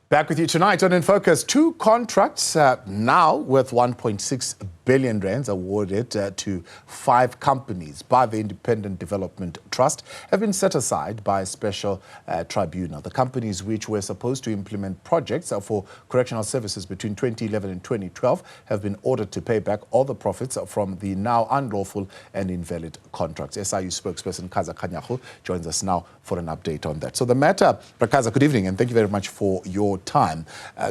Back with you tonight on In Focus. Two contracts now worth 1.6 billion rands awarded to 5 companies by the Independent Development Trust have been set aside by a special tribunal. The companies which were supposed to implement projects for correctional services between 2011 and 2012 have been ordered to pay back all the profits from the now unlawful and invalid contracts. SIU spokesperson Kaizer Kganyago joins us now for an update on that. So the matter, Kaizer, good evening and thank you very much for your time.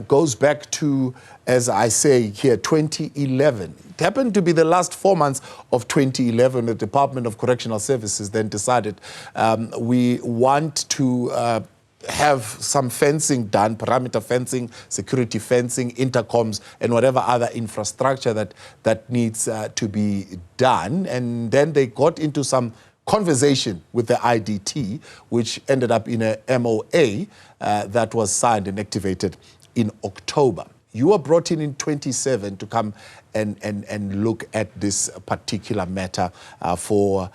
Goes back to, as I say here, 2011. It happened to be the last 4 months of 2011. The Department of Correctional Services then decided we want to have some fencing done, perimeter fencing, security fencing, intercoms, and whatever other infrastructure that needs to be done. And then they got into some conversation with the IDT, which ended up in a MOA that was signed and activated in October. You were brought in 27 to come and look at this particular matter for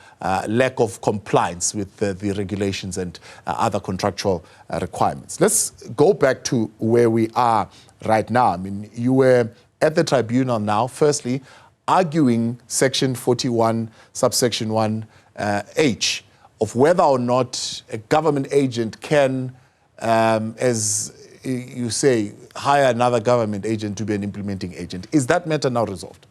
lack of compliance with the regulations and other contractual requirements. Let's go back to where we are right now. I mean, you were at the tribunal now, firstly, arguing Section 41, subsection 1, H, of whether or not a government agent can, as you say, hire another government agent to be an implementing agent. Is that matter now resolved?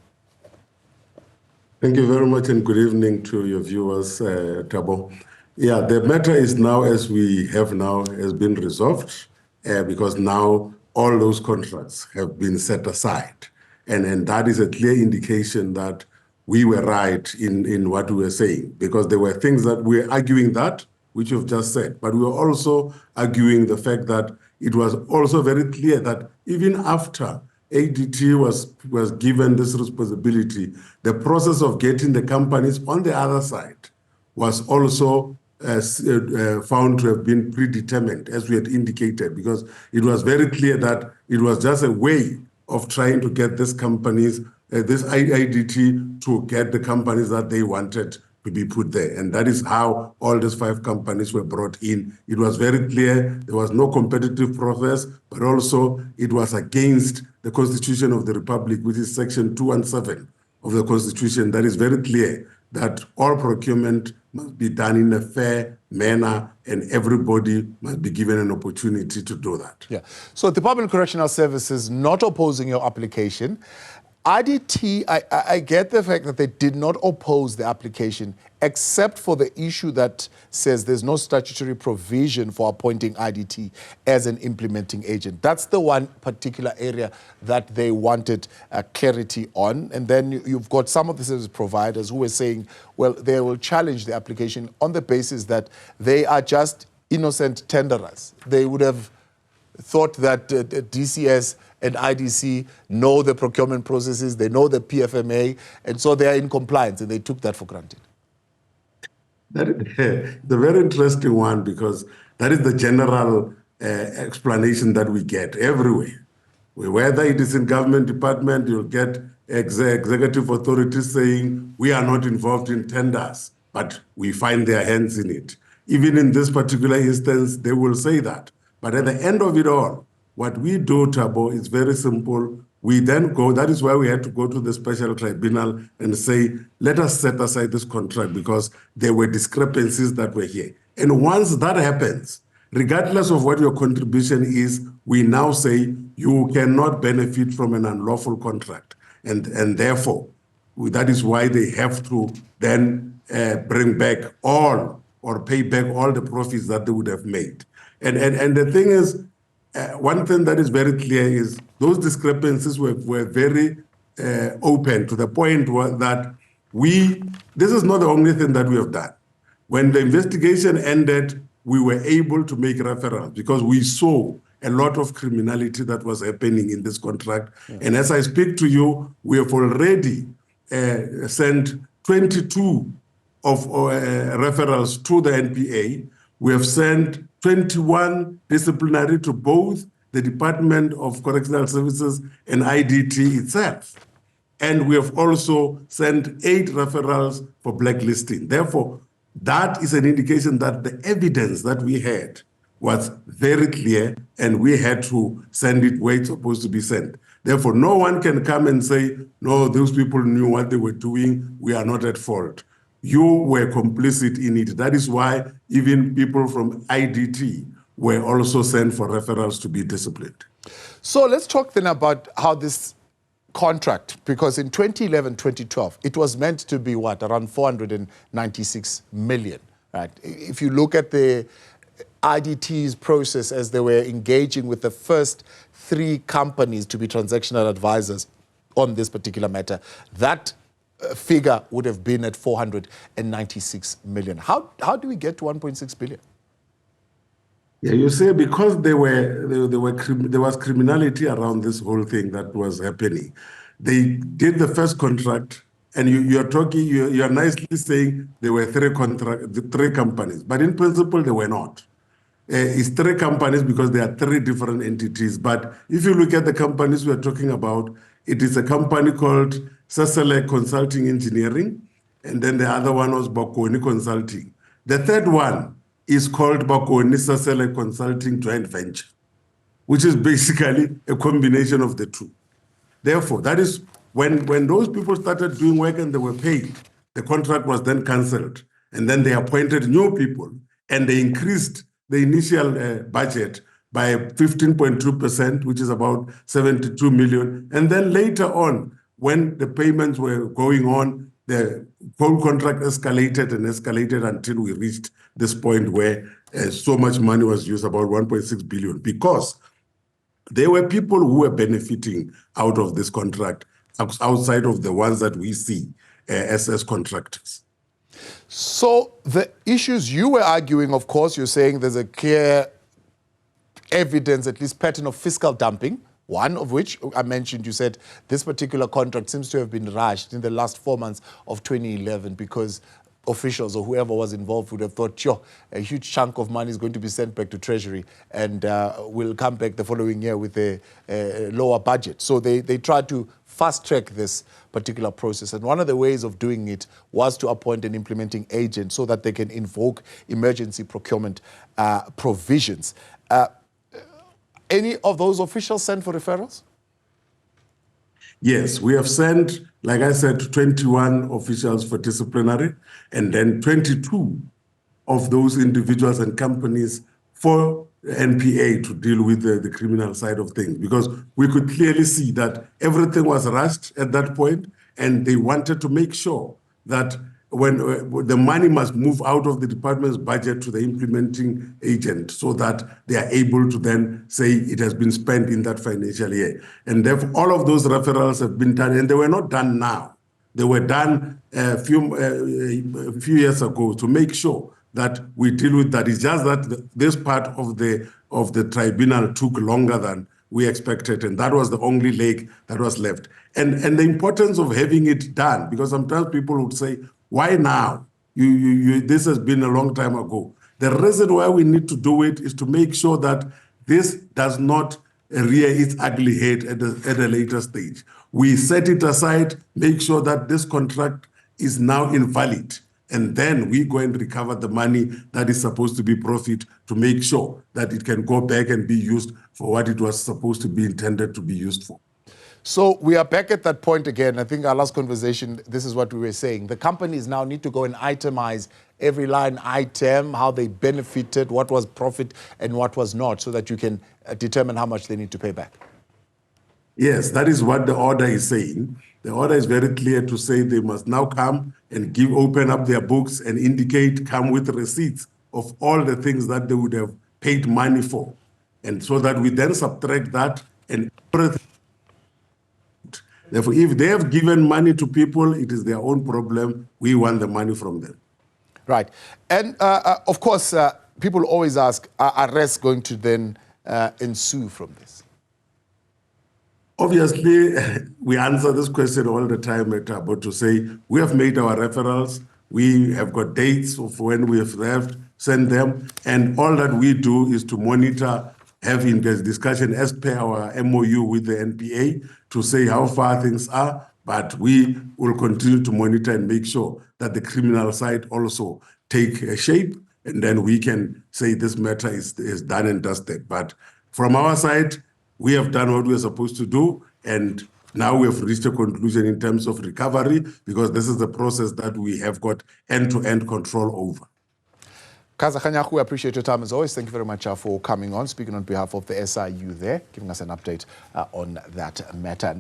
Thank you very much and good evening to your viewers, Tabo. Yeah, the matter is now, as we have now, has been resolved because now all those contracts have been set aside. And that is a clear indication that we were right in what we were saying, because there were things that we were arguing that, which you've just said, but we were also arguing the fact that it was also very clear that even after ADT was given this responsibility, the process of getting the companies on the other side was also found to have been predetermined, as we had indicated, because it was very clear that it was just a way of trying to get these companies, this IDT, to get the companies that they wanted to be put there. And that is how all these 5 companies were brought in. It was very clear there was no competitive process, but also it was against the Constitution of the Republic, which is Section 217 of the Constitution. That is very clear that all procurement must be done in a fair manner and everybody must be given an opportunity to do that. Yeah. So the Department of Correctional Services not opposing your application. IDT, I get the fact that they did not oppose the application, except for the issue that says there's no statutory provision for appointing IDT as an implementing agent. That's the one particular area that they wanted clarity on. And then you've got some of the service providers who are saying, well, they will challenge the application on the basis that they are just innocent tenderers. They would have thought that DCS and IDC know the procurement processes, they know the PFMA, and so they are in compliance, and they took that for granted. That is the very interesting one, because that is the general explanation that we get everywhere. Whether it is in government department, you'll get executive authorities saying, we are not involved in tenders, but we find their hands in it. Even in this particular instance, they will say that. But at the end of it all, what we do, Tabo, is very simple. We then go, that is why we had to go to the special tribunal and say, let us set aside this contract because there were discrepancies that were here. And once that happens, regardless of what your contribution is, we now say you cannot benefit from an unlawful contract. And therefore, that is why they have to then bring back all or pay back all the profits that they would have made. And the thing is, one thing that is very clear is those discrepancies were very open to the point that this is not the only thing that we have done. When the investigation ended, we were able to make referrals because we saw a lot of criminality that was happening in this contract. Yeah. And as I speak to you, we have already sent 22 of referrals to the NPA. We have sent 21 disciplinary to both the Department of Correctional Services and IDT itself. And we have also sent 8 referrals for blacklisting. Therefore, that is an indication that the evidence that we had was very clear, and we had to send it where it's supposed to be sent. Therefore, no one can come and say, no, those people knew what they were doing, we are not at fault. You were complicit in it. That is why even people from IDT were also sent for referrals to be disciplined. So let's talk then about how this contract, because in 2011, 2012, it was meant to be what, around 496 million, right? If you look at the IDT's process as they were engaging with the first 3 companies to be transactional advisors on this particular matter, that figure would have been at 496 million. How do we get to 1.6 billion? Yeah, you say because there was criminality around this whole thing that was happening. They did the first contract, and you're nicely saying there were 3 companies, but in principle they were not. It's 3 companies because there are 3 different entities. But if you look at the companies we're talking about, it is a company called Sasele Consulting Engineering, and then the other one was Bokoni Consulting. The third one is called Bokoni Sasele Consulting Joint Venture, which is basically a combination of the 2. Therefore, that is when those people started doing work and they were paid, the contract was then cancelled. And then they appointed new people, and they increased the initial budget by 15.2%, which is about 72 million. And then later on, when the payments were going on, the whole contract escalated and escalated until we reached this point where so much money was used, about 1.6 billion, because there were people who were benefiting out of this contract outside of the ones that we see as contractors. So the issues you were arguing, of course, you're saying there's a clear evidence, at least pattern of fiscal dumping, one of which I mentioned, you said this particular contract seems to have been rushed in the last 4 months of 2011 because officials or whoever was involved would have thought, yo, a huge chunk of money is going to be sent back to Treasury and we'll come back the following year with a lower budget. So they tried to fast-track this particular process. And one of the ways of doing it was to appoint an implementing agent so that they can invoke emergency procurement provisions. Any of those officials sent for referrals? Yes, we have sent, like I said, 21 officials for disciplinary, and then 22 of those individuals and companies for NPA to deal with the criminal side of things, because we could clearly see that everything was rushed at that point, and they wanted to make sure that when the money must move out of the department's budget to the implementing agent so that they are able to then say it has been spent in that financial year. And therefore, all of those referrals have been done, and they were not done now. They were done a few years ago to make sure that we deal with that. It's just that this part of the tribunal took longer than we expected, and that was the only leg that was left. And the importance of having it done, because sometimes people would say, why now? This has been a long time ago. The reason why we need to do it is to make sure that this does not rear its ugly head at a later stage. We set it aside, make sure that this contract is now invalid, and then we go and recover the money that is supposed to be profit to make sure that it can go back and be used for what it was supposed to be intended to be used for. So we are back at that point again. I think our last conversation, this is what we were saying. The companies now need to go and itemize every line item, how they benefited, what was profit and what was not, so that you can determine how much they need to pay back. Yes, that is what the order is saying. The order is very clear to say they must now come and open up their books and indicate, come with receipts of all the things that they would have paid money for. And so that we then subtract that and everything. Therefore, if they have given money to people, it is their own problem. We want the money from them. Right. And of course, people always ask, are arrests going to then ensue from this? Obviously, we answer this question all the time at about to say, we have made our referrals. We have got dates of when we have left, send them. And all that we do is to monitor, having this discussion as per our MOU with the NPA to say how far things are, but we will continue to monitor and make sure that the criminal side also take shape and then we can say this matter is done and dusted. But from our side, we have done what we are supposed to do, and now we have reached a conclusion in terms of recovery, because this is the process that we have got end-to-end control over. Kaizer Kganyago, we appreciate your time as always. Thank you very much for coming on, speaking on behalf of the SIU there, giving us an update on that matter.